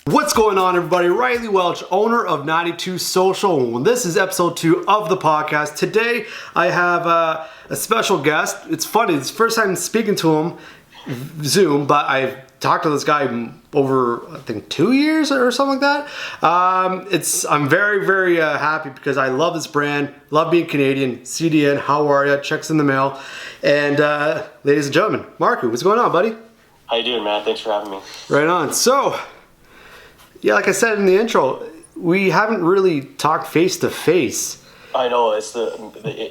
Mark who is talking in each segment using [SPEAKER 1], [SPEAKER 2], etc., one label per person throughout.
[SPEAKER 1] What's going on, everybody? Riley Welch, owner of 92Social. This is episode 2 of the podcast. Today, I have a special guest. It's funny, it's the first time speaking to him, Zoom, but I've talked to this guy over, I think, 2 years or something like that. I'm very, very happy because I love this brand, love being Canadian. CDN, how are ya? Checks in the mail. And ladies and gentlemen, Markku, what's going on, buddy?
[SPEAKER 2] How you doing, man? Thanks for having me.
[SPEAKER 1] Right on. So, yeah, like I said in the intro, we haven't really talked face to face.
[SPEAKER 2] I know, it's the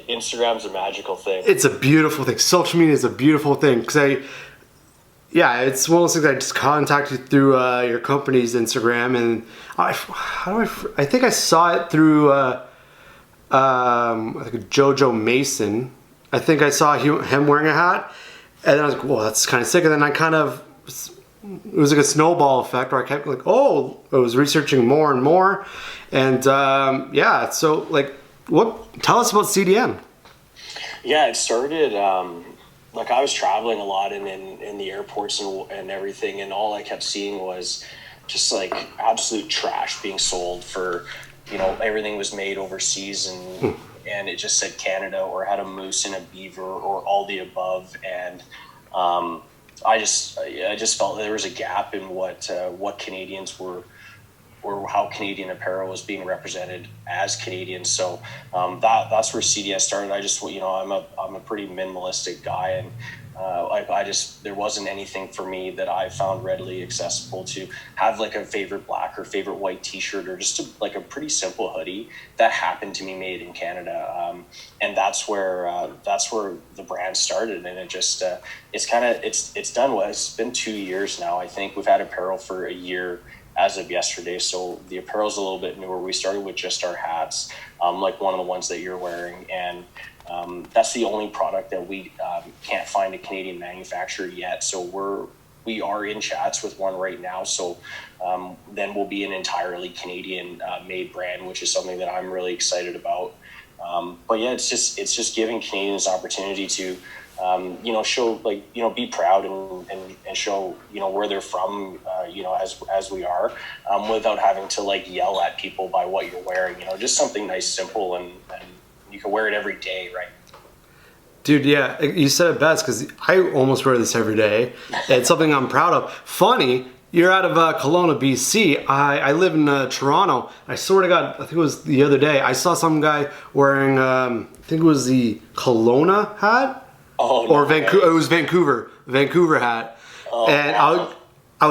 [SPEAKER 2] Instagram's a magical thing.
[SPEAKER 1] It's a beautiful thing. Social media is a beautiful thing because it's one of those things I just contacted through your company's Instagram, and I think I saw it through I think Jojo Mason. I think I saw him wearing a hat, and then I was like, "Whoa, that's kind of sick." And then it was like a snowball effect where I kept like, I was researching more and more, and so like, tell us about CDN.
[SPEAKER 2] Yeah, it started like I was traveling a lot in the airports and everything, and all I kept seeing was just like absolute trash being sold for, everything was made overseas, and it just said Canada or had a moose and a beaver or all the above, and I just felt there was a gap in what Canadians were, or how Canadian apparel was being represented as Canadians. So that's where CDN started. I'm a pretty minimalistic guy, and there wasn't anything for me that I found readily accessible to have like a favorite black or favorite white T-shirt, or just a pretty simple hoodie that happened to be made in Canada. And that's where the brand started, and it just it's done well. It's been 2 years now. I think we've had apparel for a year as of yesterday, so the apparel's a little bit newer. We started with just our hats, like one of the ones that you're wearing, and that's the only product that we can't find a Canadian manufacturer yet. So we are in chats with one right now. So then we'll be an entirely Canadian made brand, which is something that I'm really excited about. But yeah, it's just giving Canadians opportunity to show, be proud and show, where they're from, as we are, without having to yell at people by what you're wearing, just something nice, simple, and you can wear it every day, right?
[SPEAKER 1] Dude, yeah, you said it best, because I almost wear this every day. It's something I'm proud of. Funny, you're out of Kelowna, BC. I live in Toronto. I swear to God, I think it was the other day, I saw some guy wearing, I think it was the Kelowna hat.
[SPEAKER 2] Oh,
[SPEAKER 1] or Vancouver. It was Vancouver hat.
[SPEAKER 2] Oh,
[SPEAKER 1] and
[SPEAKER 2] wow.
[SPEAKER 1] I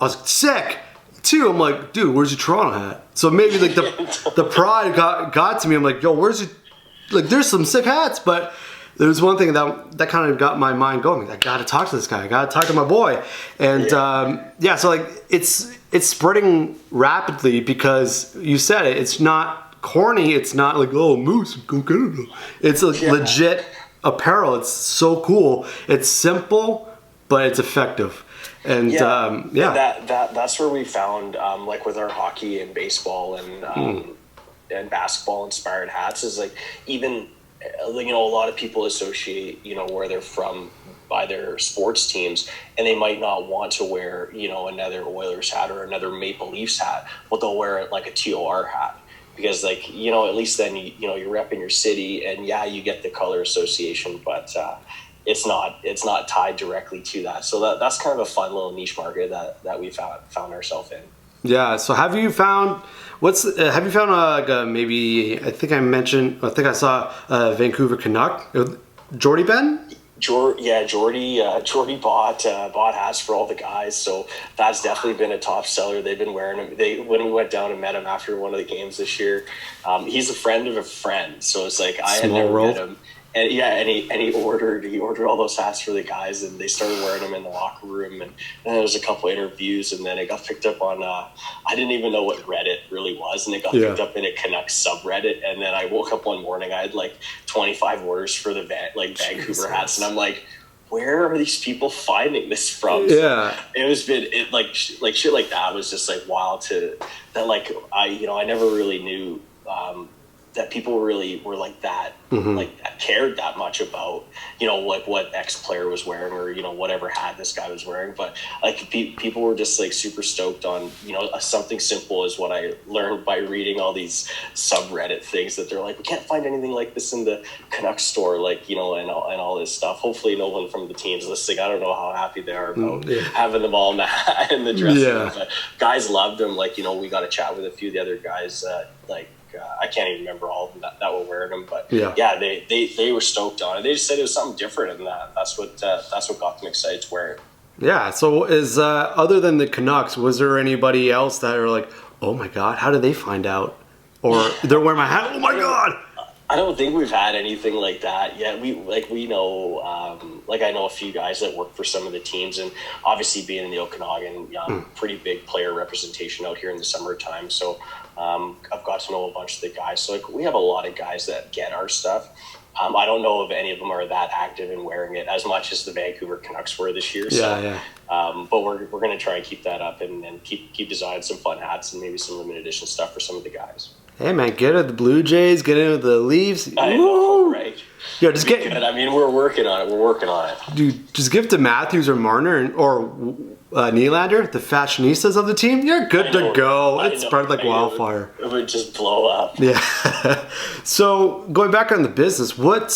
[SPEAKER 1] was sick. 2, I'm like, dude, where's your Toronto hat? So maybe like the pride got to me. I'm like, yo, where's your, there's some sick hats, but there's one thing that kind of got my mind going. I gotta talk to this guy. I gotta talk to my boy. And so it's spreading rapidly because you said it. It's not corny. It's not like, oh, moose, go Canada. It's legit apparel. It's so cool. It's simple, but it's effective. And
[SPEAKER 2] that's where we found with our hockey and baseball and basketball inspired hats is even a lot of people associate where they're from by their sports teams, and they might not want to wear another Oilers hat or another Maple Leafs hat, but they'll wear it like a TOR hat. Because at least then you're repping your city, and you get the color association, but it's not tied directly to that. So that's kind of a fun little niche market that we found ourselves in. Yeah.
[SPEAKER 1] So have you found maybe, I think I saw Vancouver Canuck, Jordy Ben?
[SPEAKER 2] Jordy bought hats for all the guys, so that's definitely been a top seller. They've been wearing them. When we went down and met him after one of the games this year, he's a friend of a friend, so it's like I had never met him, and he ordered all those hats for the guys, and they started wearing them in the locker room, and then there was a couple interviews, and then it got picked up on I didn't even know what Reddit really was, and it got picked up in a Canucks subreddit, and then I woke up one morning, I had 25 orders for the Vancouver hats, and I'm like, where are these people finding this from?
[SPEAKER 1] Yeah,
[SPEAKER 2] shit like that was just wild to that. I never really knew that people really were like that, like that cared that much about, you know, like what X player was wearing or, you know, whatever hat this guy was wearing. But like people were just like super stoked on, you know, something simple is what I learned by reading all these subreddit things that they're like, we can't find anything like this in the Canucks store, like, you know, and all this stuff. Hopefully no one from the team's listening. I don't know how happy they are about having them all in the dressing room, but guys loved them. Like, you know, we got to chat with a few of the other guys, I can't even remember all of them that were wearing them, but they were stoked on it. They just said it was something different, and that's what got them excited to wear it. Yeah.
[SPEAKER 1] So is other than the Canucks, was there anybody else that are like, oh my god, how did they find out? Or they're wearing my hat? Oh my god.
[SPEAKER 2] I don't think we've had anything like that yet. We know, I know a few guys that work for some of the teams, and obviously being in the Okanagan, pretty big player representation out here in the summertime. So I've got to know a bunch of the guys. So like we have a lot of guys that get our stuff. I don't know if any of them are that active in wearing it as much as the Vancouver Canucks were this year. But we're going to try and keep that up and keep designing some fun hats and maybe some limited edition stuff for some of the guys.
[SPEAKER 1] Hey man, get into the Blue Jays, get into the Leafs.
[SPEAKER 2] I know, right?
[SPEAKER 1] Yeah, just get.
[SPEAKER 2] I mean, we're working on it.
[SPEAKER 1] Dude, just give to Matthews or Marner or Nylander, the fashionistas of the team. You're good to go. It spread like wildfire.
[SPEAKER 2] It would just blow up.
[SPEAKER 1] Yeah. So going back on the business, what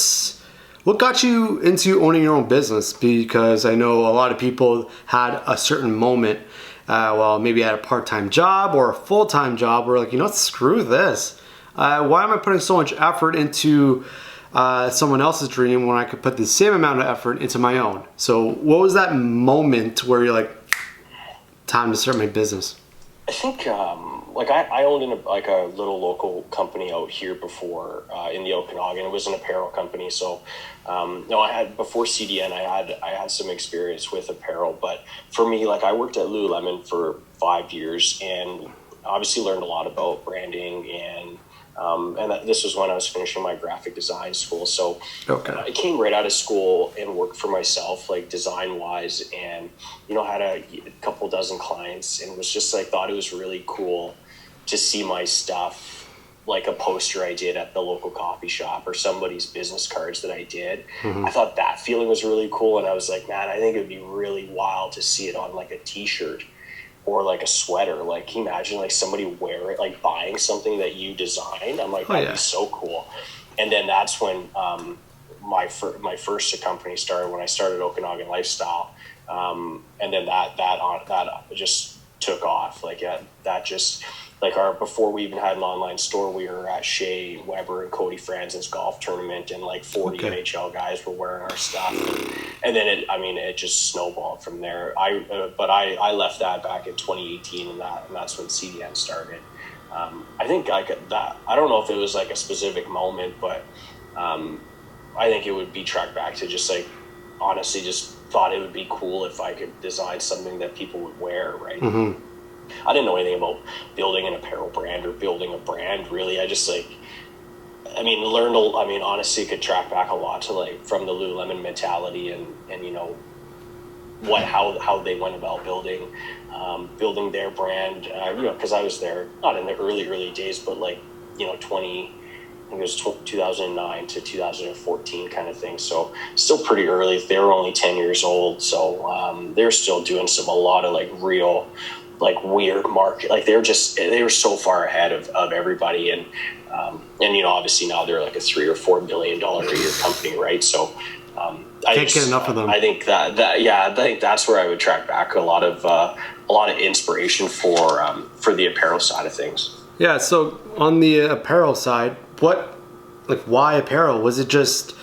[SPEAKER 1] got you into owning your own business? Because I know a lot of people had a certain moment. Maybe at a part-time job or a full-time job, where like, you know, screw this. Why am I putting so much effort into someone else's dream when I could put the same amount of effort into my own? So what was that moment where you're like, time to start my business?
[SPEAKER 2] I think I owned a little local company out here before in the Okanagan. It was an apparel company. So I had before CDN, I had some experience with apparel. But for me, like I worked at Lululemon for 5 years and obviously learned a lot about branding and this was when I was finishing my graphic design school. So I came right out of school and worked for myself, like design wise, and, you know, had a couple dozen clients and was just like, thought it was really cool to see my stuff, like a poster I did at the local coffee shop or somebody's business cards that I did. I thought that feeling was really cool. And I was like, man, I think it would be really wild to see it on like a t-shirt or like a sweater. Like, can you imagine like somebody wear it, like buying something that you designed? I'm like, that'd be so cool. And then that's when my first company started, when I started Okanagan Lifestyle. And then that just took off. Like that just, like before we even had an online store, we were at Shea Weber and Cody Franzen's golf tournament, and like 40 NHL guys were wearing our stuff. And then it just snowballed from there. I left that back in 2018, and that's when CDN started. I think I don't know if it was like a specific moment, but I think it would be tracked back to just like, honestly, just thought it would be cool if I could design something that people would wear, right? I didn't know anything about building an apparel brand or building a brand, really. I just honestly could track back a lot to like from the Lululemon mentality and you know, how they went about building their brand, you know, because I was there, not in the early days, but like, you know, 2009 to 2014 kind of thing. So still pretty early. They were only 10 years old. So they're still doing a lot of like real, like weird market. Like they were so far ahead of everybody. And you know, obviously now they're like a $3 or $4 billion a year company. Right. So I can't get enough of them. I think I think that's where I would track back a lot of inspiration for the apparel side of things.
[SPEAKER 1] Yeah. So on the apparel side, why apparel? Was it just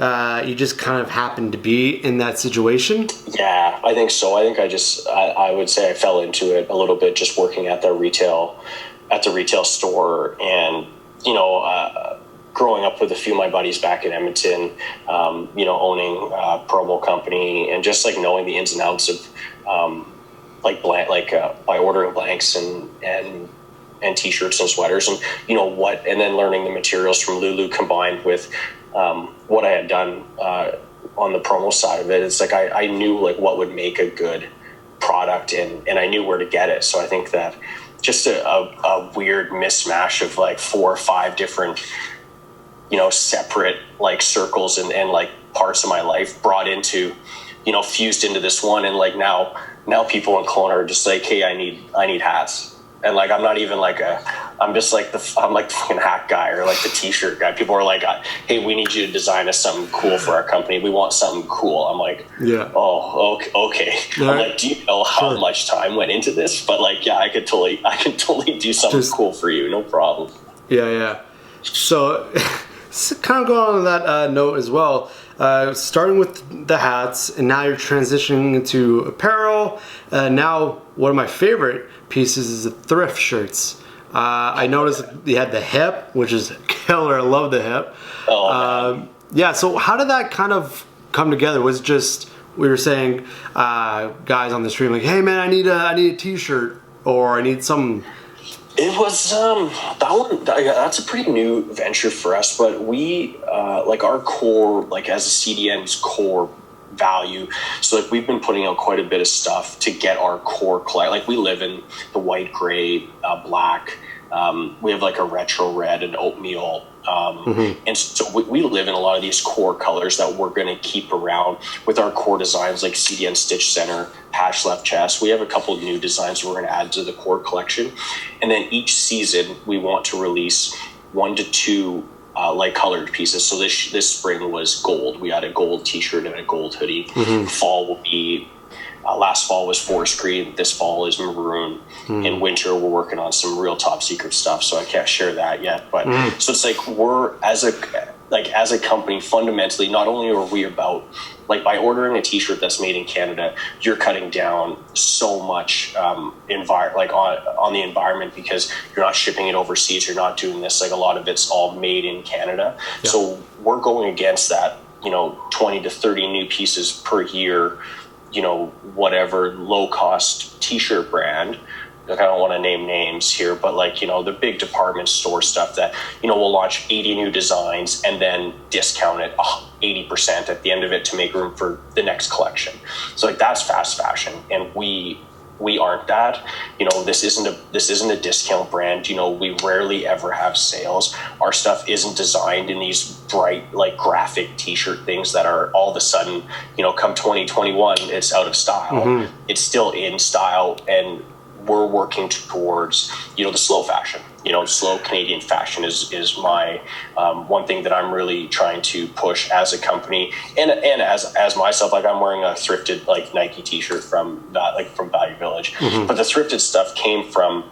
[SPEAKER 1] you just kind of happened to be in that situation?
[SPEAKER 2] Yeah, I think so. I think I would say I fell into it a little bit, just working at the retail store, and you know, growing up with a few of my buddies back in Edmonton, you know, owning a promo company, and just like knowing the ins and outs of by ordering blanks and t-shirts and sweaters, and you know what, and then learning the materials from Lulu combined with what I had done on the promo side of it. It's like I knew like what would make a good product, and I knew where to get it. So I think that just a weird mismatch of like 4 or 5 different, separate like circles and like parts of my life brought into, fused into this one. And like now people in Kelowna are just like, hey, I need hats. And like, I'm not even like I'm just like I'm like the fucking hat guy or like the t-shirt guy. People are like, hey, we need you to design us something cool for our company. We want something cool. I'm like, yeah. Oh, okay. Right. I'm like, do you know how much time went into this? But like, yeah, I can totally do something cool for you. No problem.
[SPEAKER 1] Yeah. So kind of going on that note as well, starting with the hats, and now you're transitioning into apparel. Now, one of my favorite pieces is the thrift shirts. I noticed you had the hip, which is killer. I love the hip. Yeah, so how did that kind of come together? Was it just, we were saying, guys on the stream, like, hey man, I need a t-shirt, or I need some...
[SPEAKER 2] It was that one. That's a pretty new venture for us, but we like our core, like as a CDN's core value. So like we've been putting out quite a bit of stuff to get our core collect. Like we live in the white, gray, black. We have like a retro red and oatmeal. And so we live in a lot of these core colors that we're going to keep around with our core designs, like CDN Stitch Center, Patch Left Chest. We have a couple of new designs we're going to add to the core collection. And then each season we want to release 1 to 2 light colored pieces. So this spring was gold. We had a gold t-shirt and a gold hoodie. Fall will be last fall was forest green. This fall is maroon. In winter, we're working on some real top secret stuff, so I can't share that yet. But so it's like we're as a company, fundamentally, not only are we about like by ordering a t-shirt that's made in Canada, you're cutting down so much on the environment because you're not shipping it overseas. You're not doing this. Like a lot of it's all made in Canada. Yeah. So we're going against that. 20 to 30 new pieces per year. Whatever low cost t-shirt brand, like I don't want to name names here, but like, the big department store stuff that, we'll launch 80 new designs and then discount it 80% at the end of it to make room for the next collection. So like that's fast fashion. And we aren't that. This isn't a discount brand. We rarely ever have sales. Our stuff isn't designed in these bright, like graphic t-shirt things that are all of a sudden, come 2021, it's out of style. It's still in style, and we're working towards, the slow fashion. Slow Canadian fashion is my one thing that I'm really trying to push as a company, and as myself. Like I'm wearing a thrifted like Nike t-shirt from Value Village, but the thrifted stuff came from,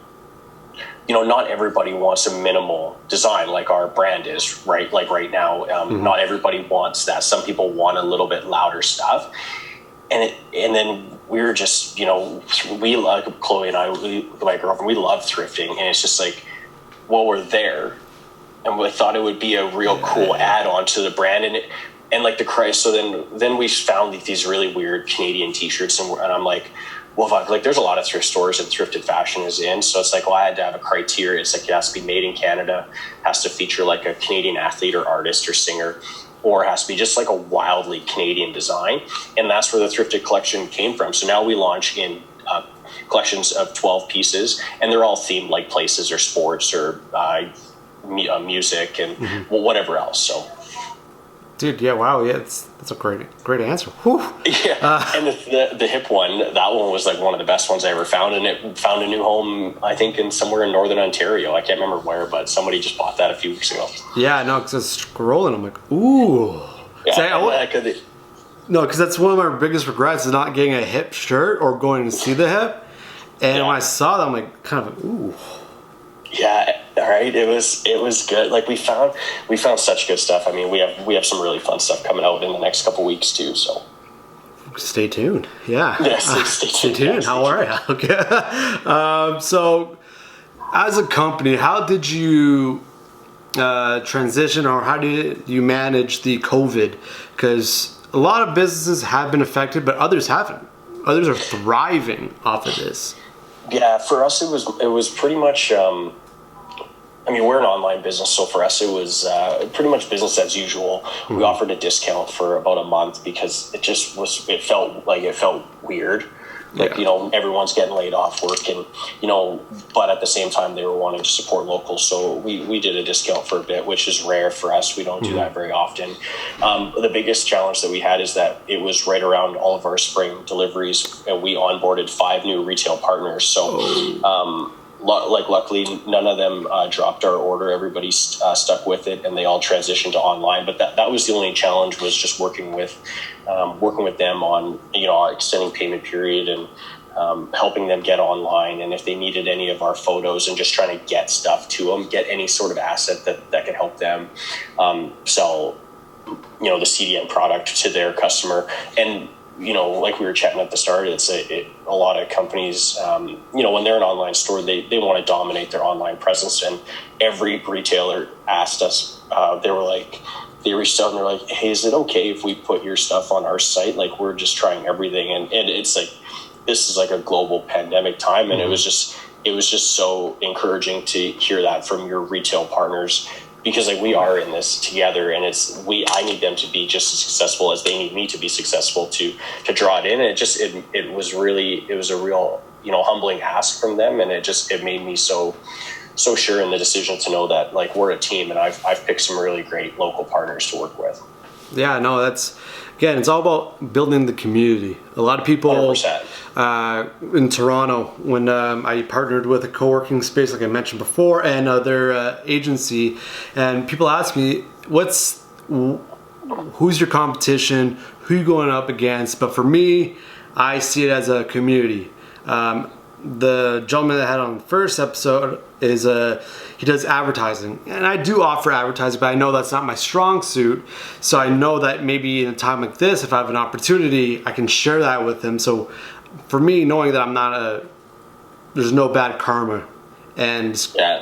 [SPEAKER 2] not everybody wants a minimal design like our brand is, right? Like right now, not everybody wants that. Some people want a little bit louder stuff, and then we're just, we like Chloe and I, my girlfriend, we love thrifting, and it's just like, well, we're there, and we thought it would be a real cool add-on to the brand, and like the Christ. So then we found these really weird Canadian t-shirts, and I'm like, well, fuck, like there's a lot of thrift stores and thrifted fashion is in. So it's like, well, I had to have a criteria. It's like it has to be made in Canada, has to feature like a Canadian athlete or artist or singer, or it has to be just like a wildly Canadian design. And that's where the thrifted collection came from. So now we launch in collections of 12 pieces, and they're all themed like places or sports or music and whatever else. So,
[SPEAKER 1] dude, yeah, wow, yeah, that's a great answer. Whew.
[SPEAKER 2] Yeah, and the hip one, that one was like one of the best ones I ever found, and it found a new home, I think, in somewhere in northern Ontario. I can't remember where, but somebody just bought that a few weeks ago. Yeah,
[SPEAKER 1] no, because I was scrolling, I'm like, ooh.
[SPEAKER 2] Yeah,
[SPEAKER 1] no, because that's one of my biggest regrets is not getting a hip shirt or going to see the hip. And when I saw that, I'm like, kind of like, ooh.
[SPEAKER 2] Yeah, all right. It was good. Like we found such good stuff. I mean, we have some really fun stuff coming out in the next couple weeks too. So
[SPEAKER 1] stay tuned. Yeah.
[SPEAKER 2] Yes, stay tuned.
[SPEAKER 1] How are you? Okay. So as a company, how did you transition, or how did you manage the COVID? Because a lot of businesses have been affected, but others haven't. Others are thriving off of this.
[SPEAKER 2] Yeah, for us it was pretty much. I mean, we're an online business, so for us it was pretty much business as usual. We offered a discount for about a month because it felt weird. Like, you know, everyone's getting laid off work, and, you know, but at the same time they were wanting to support local. So we did a discount for a bit, which is rare for us. We don't do that very often. The biggest challenge that we had is that it was right around all of our spring deliveries, and we onboarded 5 new retail partners. So, luckily none of them dropped our order. Everybody stuck with it, and they all transitioned to online. But that was the only challenge, was just working with them on, you know, extending payment period and helping them get online, and if they needed any of our photos, and just trying to get stuff to them, get any sort of asset that can help them sell, you know, the CDN product to their customer. And, you know, like we were chatting at the start, it's a lot of companies, you know, when they're an online store, they want to dominate their online presence. And every retailer asked us, they reached out and they're like, hey, is it okay if we put your stuff on our site? Like, we're just trying everything. And it's like, this is like a global pandemic time. And it was just so encouraging to hear that from your retail partners, because like we are in this together, and I need them to be just as successful as they need me to be successful to draw it in. And it was a real, you know, humbling ask from them. And it made me so sure in the decision to know that, like, we're a team, and I've picked some really great local partners to work with.
[SPEAKER 1] Yeah, no, again, it's all about building the community. A lot of people
[SPEAKER 2] 100%.
[SPEAKER 1] In Toronto, when I partnered with a co-working space, like I mentioned before, and their agency, and people ask me, who's your competition? Who you going up against? But for me, I see it as a community. The gentleman that I had on the first episode is he does advertising, and I do offer advertising, but I know that's not my strong suit. So I know that maybe in a time like this, if I have an opportunity, I can share that with him. So for me, knowing that there's no bad karma, and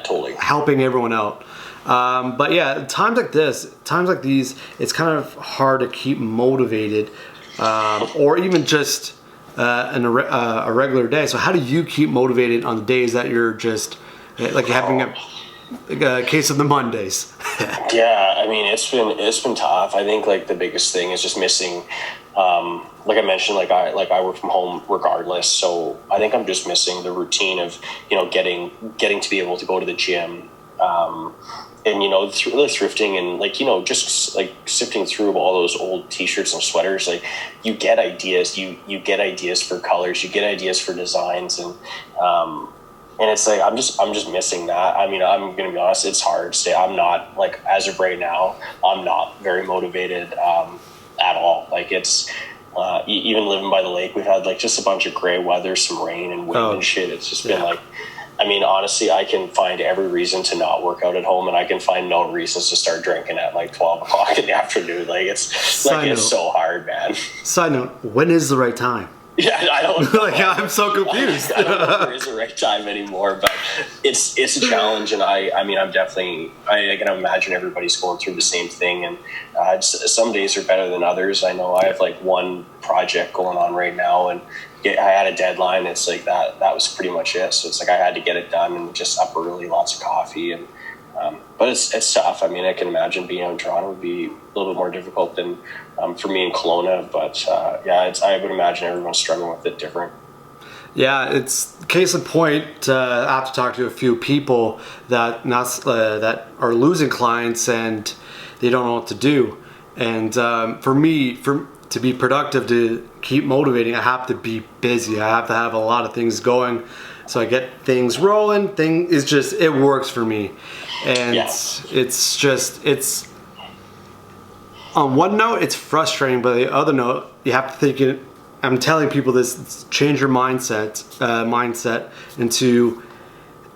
[SPEAKER 2] totally
[SPEAKER 1] helping everyone out. But yeah, times like these, it's kind of hard to keep motivated, or even just in a regular day. So how do you keep motivated on the days that you're just like having a case of the Mondays?
[SPEAKER 2] Yeah, I mean, it's been tough. I think like the biggest thing is just missing, like I mentioned, like I work from home regardless. So I think I'm just missing the routine of, you know, getting to be able to go to the gym, and, you know, through the thrifting, and, like, you know, just like sifting through all those old t-shirts and sweaters, like, you get ideas, you get ideas for colors, you get ideas for designs, and it's like, I'm just missing that. I mean, I'm going to be honest, it's hard to say. I'm not, like, as of right now, I'm not very motivated at all. Like, it's even living by the lake, we've had like just a bunch of gray weather, some rain and wind and shit. It's just been like, I mean, honestly, I can find every reason to not work out at home, and I can find no reasons to start drinking at like 12 o'clock in the afternoon. Like, it's so hard, man.
[SPEAKER 1] Side note, when is the right time?
[SPEAKER 2] Yeah, I don't know.
[SPEAKER 1] Like, I'm so confused.
[SPEAKER 2] I don't know if there is a right time anymore, but it's a challenge, and I mean, I can imagine everybody's going through the same thing, and some days are better than others. I know I have like one project going on right now, and I had a deadline. It's like that was pretty much it. So it's like I had to get it done, and just up early, lots of coffee, and but it's tough. I mean, I can imagine being out in Toronto would be a little bit more difficult than for me in Kelowna. But I would imagine everyone's struggling with it different.
[SPEAKER 1] Yeah, it's case in point. I have to talk to a few people that are losing clients, and they don't know what to do. And for me, to be productive, to keep motivating, I have to be busy. I have to have a lot of things going, so I get things rolling. It works for me. And it's on one note, it's frustrating, but the other note, you have to think. I'm telling people this: change your mindset into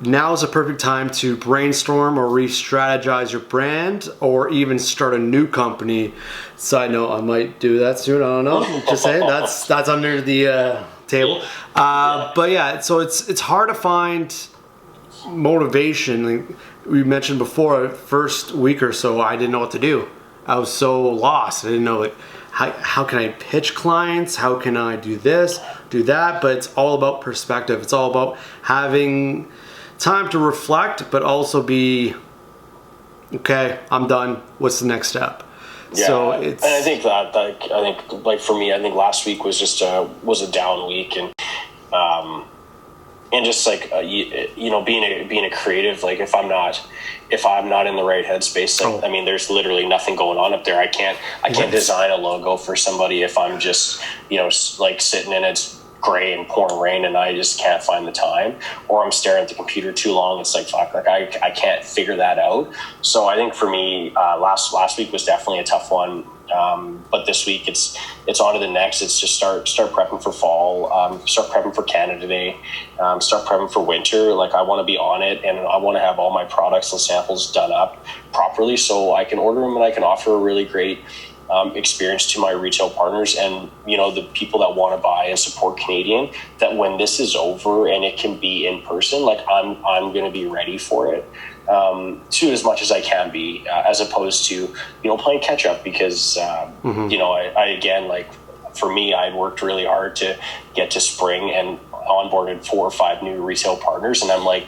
[SPEAKER 1] now is a perfect time to brainstorm or re-strategize your brand, or even start a new company. Side note, I might do that soon. I don't know. Just saying, that's under the table. But yeah, so it's hard to find motivation. Like we mentioned before, first week or so, I didn't know what to do. I was so lost. I didn't know, like, how can I pitch clients? How can I do this, do that? But it's all about perspective. It's all about having time to reflect, but also be, okay, I'm done. What's the next step?
[SPEAKER 2] Yeah, so and I think that, like for me, I think last week was just was a down week, and And just like you know, being a creative, like if I'm not in the right headspace, like, I mean, there's literally nothing going on up there. I can't design a logo for somebody if I'm just, you know, like sitting in it's gray and pouring rain and I just can't find the time, or I'm staring at the computer too long. It's like, fuck, like I can't figure that out. So I think for me, last week was definitely a tough one. But this week it's on to the next. It's just start prepping for fall, start prepping for Canada Day, start prepping for winter. Like I want to be on it, and I want to have all my products and samples done up properly so I can order them and I can offer a really great experience to my retail partners and, you know, the people that want to buy and support Canadian, that when this is over and it can be in person, like I'm going to be ready for it. To as much as I can be, as opposed to, you know, playing catch up because, you know, I again, like for me, I'd worked really hard to get to spring and onboarded 4 or 5 new retail partners. And I'm like,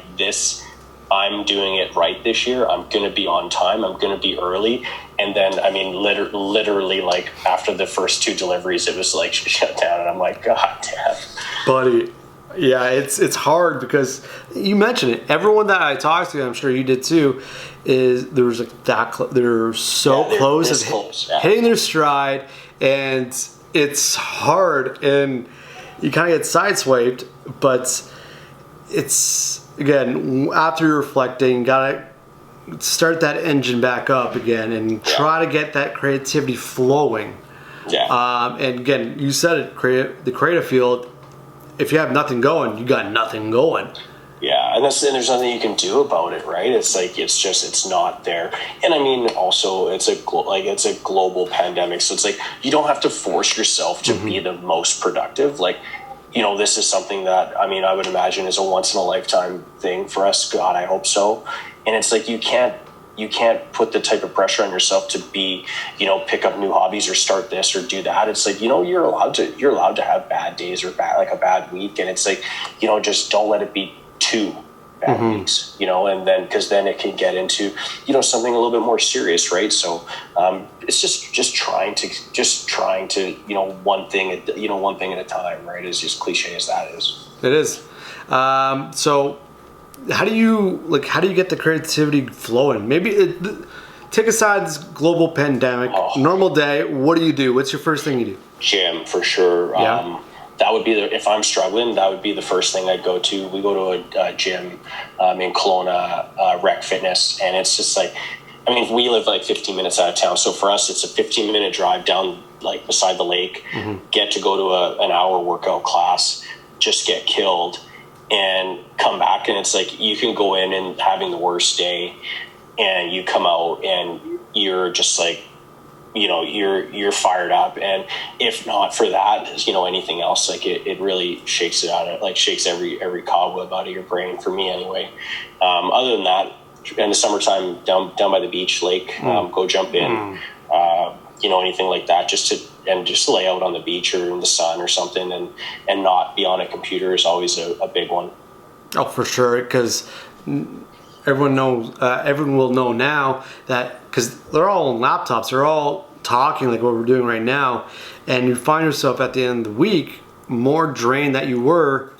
[SPEAKER 2] I'm doing it right this year. I'm going to be on time. I'm going to be early. And then, I mean, literally like after the first 2 deliveries, it was like shut down. And I'm like, God damn.
[SPEAKER 1] Buddy. Yeah, it's hard because you mentioned it. Everyone that I talked to, I'm sure you did too, is there's like they're so close to hitting their stride, and it's hard, and you kind of get sideswiped. But it's, again, after you're reflecting, you gotta start that engine back up again and try to get that creativity flowing. Yeah. And again, you said it, the creative field. If you have nothing going, you got nothing going.
[SPEAKER 2] Yeah, and there's nothing you can do about it, right? It's like it's not there. And I mean, also it's a global pandemic, so it's like you don't have to force yourself to be the most productive. Like, you know, this is something that, I mean, I would imagine is a once in a lifetime thing for us. God, I hope so. And it's like you can't put the type of pressure on yourself to be, you know, pick up new hobbies or start this or do that. It's like, you know, you're allowed to have bad days or a bad week. And it's like, you know, just don't let it be 2 bad weeks, you know, and then, cause then it can get into, you know, something a little bit more serious. Right. So, it's just trying to, you know, one thing at a time, right? As just cliche as that is.
[SPEAKER 1] It is. So, how do you get the creativity flowing? Maybe take aside this global pandemic, normal day, what do you do? What's your first thing you do?
[SPEAKER 2] Gym, for sure.
[SPEAKER 1] Yeah.
[SPEAKER 2] That would be if I'm struggling, that would be the first thing I'd go to. We go to a gym in Kelowna, Rec Fitness, and it's just like, I mean, we live like 15 minutes out of town, so for us, it's a 15-minute drive down like beside the lake, get to go to an hour workout class, just get killed, and come back, and it's like you can go in and having the worst day, and you come out and you're just like, you know, you're fired up. And if not for that, you know, anything else, like it really shakes it out. It like shakes every cobweb out of your brain, for me anyway. Other than that, in the summertime, down by the beach, lake, go jump in, you know, anything like that, just to lay out on the beach or in the sun or something, and not be on a computer is always a big one.
[SPEAKER 1] Oh, for sure, because everyone will know now that, because they're all on laptops, they're all talking like what we're doing right now, and you find yourself at the end of the week more drained than you were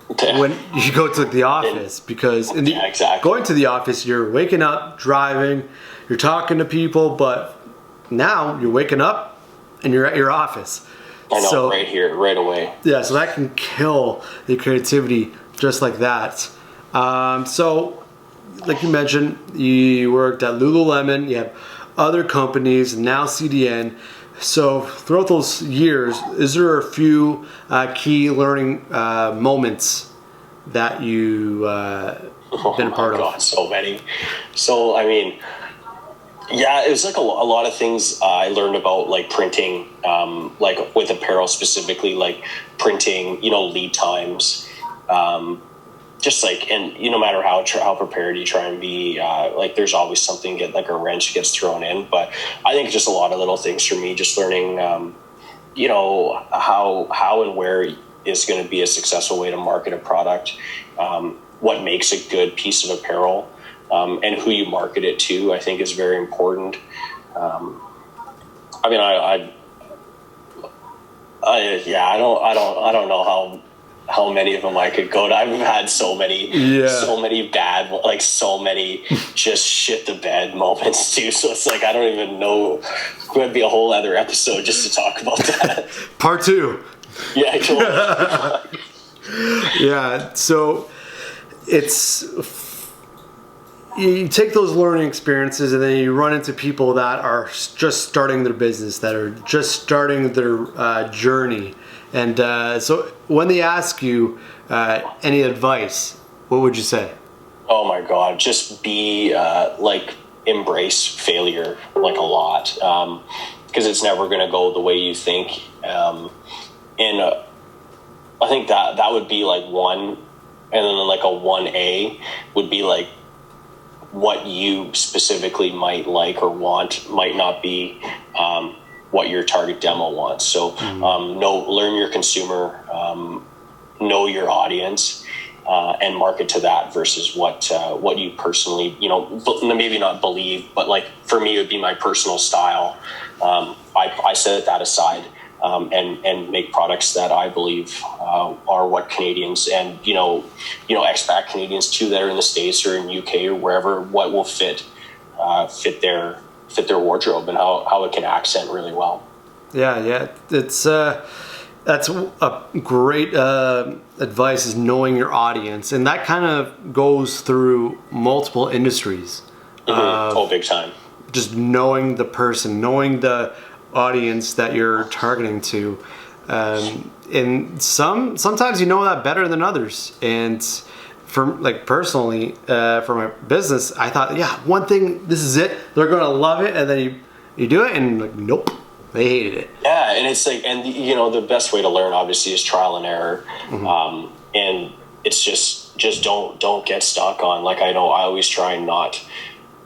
[SPEAKER 1] when you go to the office, because going to the office, you're waking up, driving, you're talking to people, but now you're waking up and you're at your office.
[SPEAKER 2] I know, so, right here, right away.
[SPEAKER 1] Yeah, so that can kill the creativity just like that. So, like you mentioned, you worked at Lululemon, you have other companies, now CDN. So throughout those years, is there a few key learning moments that you been a part of?
[SPEAKER 2] So many. So, I mean, yeah, it was like a lot of things I learned about, like printing, like with apparel specifically, like printing, you know, lead times, just like, and you no matter how prepared you try and be, like there's always something like a wrench gets thrown in. But I think just a lot of little things for me, just learning, you know, how and where is going to be a successful way to market a product, what makes a good piece of apparel. And who you market it to, I think, is very important. I mean, I don't know how many of them I could go to. I've had so many bad, like so many just shit the bed moments too. So it's like, I don't even know. It could be a whole other episode just to talk about that.
[SPEAKER 1] Part 2.
[SPEAKER 2] Yeah, totally.
[SPEAKER 1] Yeah. So you take those learning experiences and then you run into people that are just starting their business, that are just starting their journey. And so when they ask you any advice, what would you say?
[SPEAKER 2] Oh my God, just be embrace failure like a lot, because it's never going to go the way you think. And I think that would be like one, and then like a 1A would be like what you specifically might like or want might not be what your target demo wants. So learn your consumer, know your audience, and market to that versus what you personally, maybe not believe, but like for me, it would be my personal style. I set that aside and make products that I believe are what Canadians and expat Canadians too that are in the States or in UK or wherever, what will fit their wardrobe and how it can accent really well.
[SPEAKER 1] Yeah, it's that's a great advice, is knowing your audience, and that kind of goes through multiple industries.
[SPEAKER 2] Big time.
[SPEAKER 1] Just knowing the person, knowing the audience that you're targeting to, and sometimes you know that better than others. And for like personally, for my business, I thought, one thing, this is it, they're gonna love it, and then you do it, and like, nope, they hated it.
[SPEAKER 2] Yeah, and it's like, and the best way to learn obviously is trial and error, and it's just don't get stuck on, like, I always try and not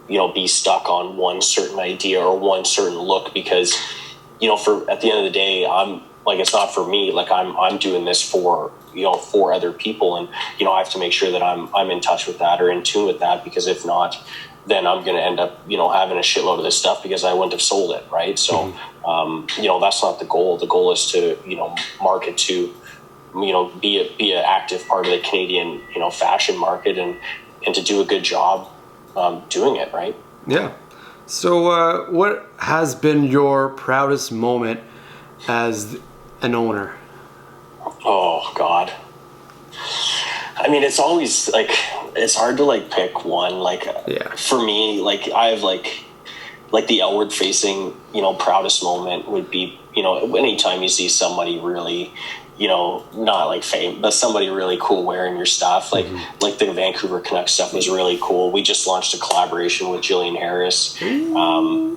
[SPEAKER 2] be stuck on one certain idea or one certain look, because for at the end of the day, I'm like, it's not for me, like I'm doing this for other people, and I have to make sure that I'm in touch with that or in tune with that, because if not, then I'm going to end up having a shitload of this stuff because I wouldn't have sold it, right? So that's not the goal. The goal is to market to be an active part of the Canadian fashion market, and to do a good job doing it, right?
[SPEAKER 1] Yeah. So what has been your proudest moment as an owner?
[SPEAKER 2] Oh God. I mean, it's always like, it's hard to like pick one. Like, for me, like I have like the outward facing, proudest moment would be, anytime you see somebody really, not like fame, but somebody really cool wearing your stuff. Like the Vancouver Canucks stuff was really cool. We just launched a collaboration with Jillian Harris.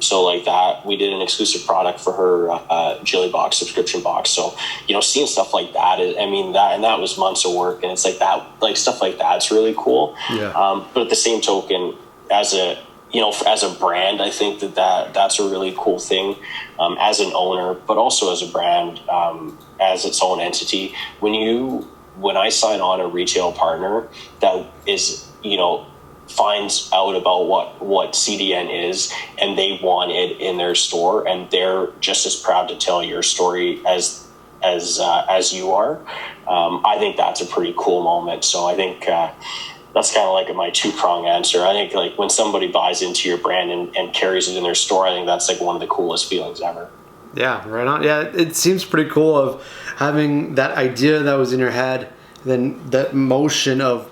[SPEAKER 2] So like that, we did an exclusive product for her Jilly Box subscription box. So, seeing stuff like that, that was months of work, and it's like that, like stuff like that's really cool. Yeah. But at the same token, as a brand, I think that's a really cool thing, as an owner, but also as a brand, as its own entity. When I sign on a retail partner that is, finds out about what CDN is, and they want it in their store, and they're just as proud to tell your story as you are, I think that's a pretty cool moment. So I think that's kind of like my two-prong answer. I think like when somebody buys into your brand and carries it in their store, I think that's like one of the coolest feelings ever.
[SPEAKER 1] Yeah, right on. Yeah, it seems pretty cool of having that idea that was in your head, then that motion of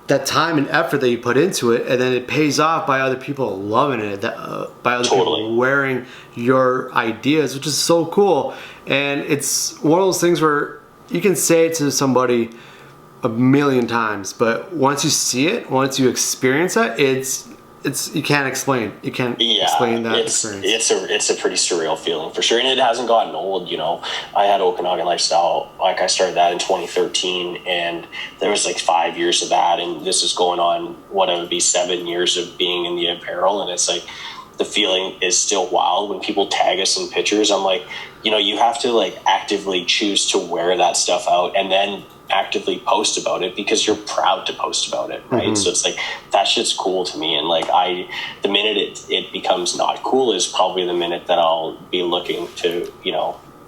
[SPEAKER 1] that time and effort that you put into it, and then it pays off by other people loving it, by other people wearing your ideas, which is so cool. And it's one of those things where you can say it to somebody a million times, but once you see it, once you experience it, it's you can't explain. You can't explain that experience.
[SPEAKER 2] It's a pretty surreal feeling for sure, and it hasn't gotten old. I had Okanagan Lifestyle, like I started that in 2013, and there was like 5 years of that, and this is going on what it would be 7 years of being in the apparel, and it's like the feeling is still wild when people tag us in pictures. I'm like, you have to like actively choose to wear that stuff out, and then actively post about it because you're proud to post about it, right? So it's like, that shit's cool to me, and like the minute it becomes not cool is probably the minute that I'll be looking to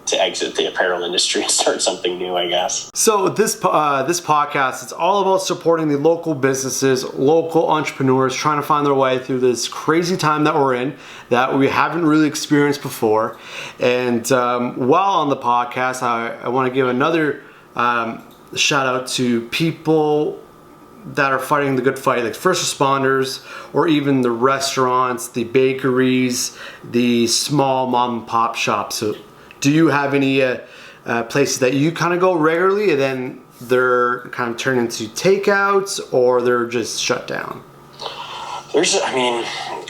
[SPEAKER 2] to exit the apparel industry and start something new, I guess.
[SPEAKER 1] So this podcast, it's all about supporting the local businesses, local entrepreneurs trying to find their way through this crazy time that we're in, that we haven't really experienced before. And while on the podcast, I want to give another shout out to people that are fighting the good fight, like first responders, or even the restaurants, the bakeries, the small mom and pop shops. So do you have any places that you kind of go regularly and then they're kind of turned into takeouts, or they're just shut down?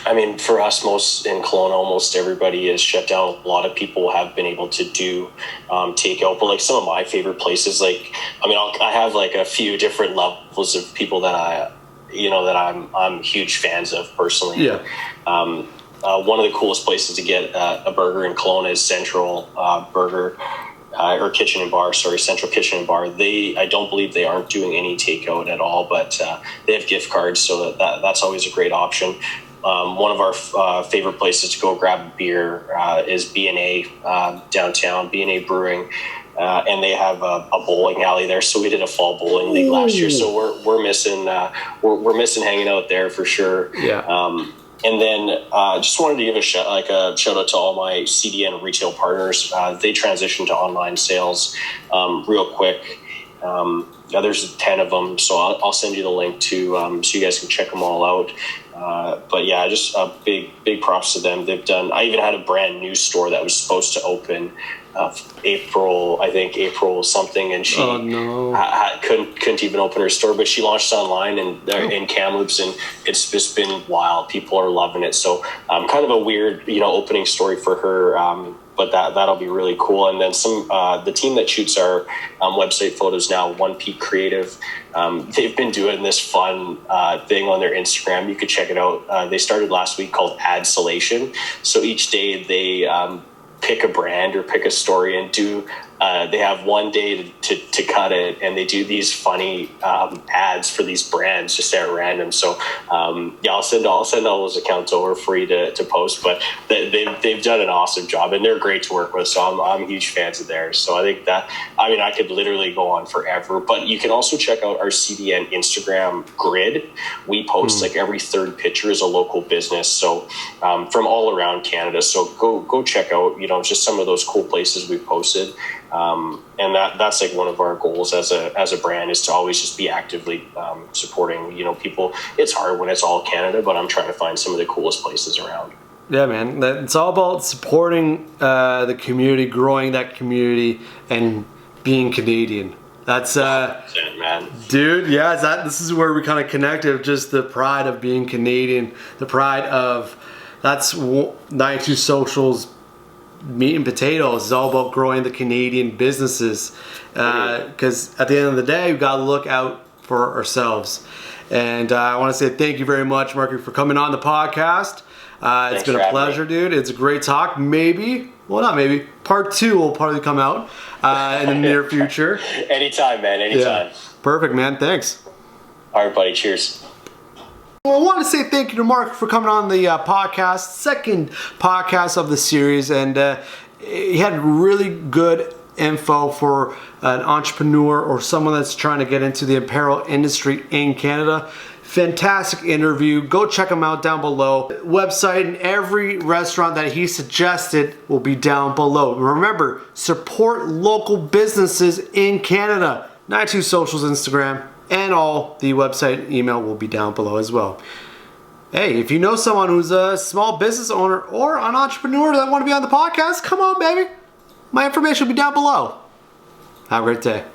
[SPEAKER 2] I mean, for us, most in Kelowna, almost everybody is shut down. A lot of people have been able to do takeout, but like some of my favorite places, I have like a few different levels of people that I'm huge fans of personally.
[SPEAKER 1] Yeah.
[SPEAKER 2] One of the coolest places to get a burger in Kelowna is Central Burger. Or Kitchen and Bar, Central Kitchen and Bar. I don't believe they aren't doing any takeout at all, but they have gift cards, so that's always a great option. One of our favorite places to go grab a beer is BNA downtown, BNA Brewing, and they have a bowling alley there. So we did a fall bowling league last year, so we're missing hanging out there for sure.
[SPEAKER 1] Yeah.
[SPEAKER 2] And then just wanted to give a shout out to all my CDN retail partners. They transitioned to online sales real quick. There's 10 of them, so I'll send you the link to so you guys can check them all out. But yeah, just big props to them. I even had a brand new store that was supposed to open April something, and she couldn't even open her store, but she launched online and in Kamloops, and it's just been wild. People are loving it. So kind of a weird opening story for her, but that'll be really cool. And then the team that shoots our website photos now, 1P Creative, they've been doing this fun thing on their Instagram. You could check it out. They started last week, called Adsolation. So each day they pick a brand or pick a story and do they have one day to cut it, and they do these funny ads for these brands just at random. So I'll send all those accounts over free to post, but they've done an awesome job, and they're great to work with. So I'm huge fans of theirs. So I think I could literally go on forever, but you can also check out our CDN Instagram grid. We post like every third picture is a local business. So from all around Canada. So go check out, just some of those cool places we posted. And that's like one of our goals as a brand, is to always just be actively supporting people. It's hard when it's all Canada, but I'm trying to find some of the coolest places around.
[SPEAKER 1] Yeah, man, it's all about supporting the community, growing that community, and being Canadian. That's
[SPEAKER 2] man,
[SPEAKER 1] dude. Yeah, this is where we kind of connected. Just the pride of being Canadian, the pride of that's 92Social's meat and potatoes. Is all about growing the Canadian businesses, because at the end of the day, we've got to look out for ourselves. And I want to say thank you very much, Markku, for coming on the podcast. It's been a pleasure, dude. It's a great talk. Not maybe. Part 2 will probably come out in the near future.
[SPEAKER 2] Anytime, man. Anytime.
[SPEAKER 1] Yeah. Perfect, man. Thanks.
[SPEAKER 2] All right, buddy. Cheers.
[SPEAKER 1] Well, I want to say thank you to Mark for coming on the podcast, second podcast of the series, and he had really good info for an entrepreneur or someone that's trying to get into the apparel industry in Canada. Fantastic interview. Go check him out down below. Website and every restaurant that he suggested will be down below. Remember, support local businesses in Canada. 92Social's Instagram. And all the website and email will be down below as well. Hey, if you know someone who's a small business owner or an entrepreneur that want to be on the podcast, come on, baby. My information will be down below. Have a great day.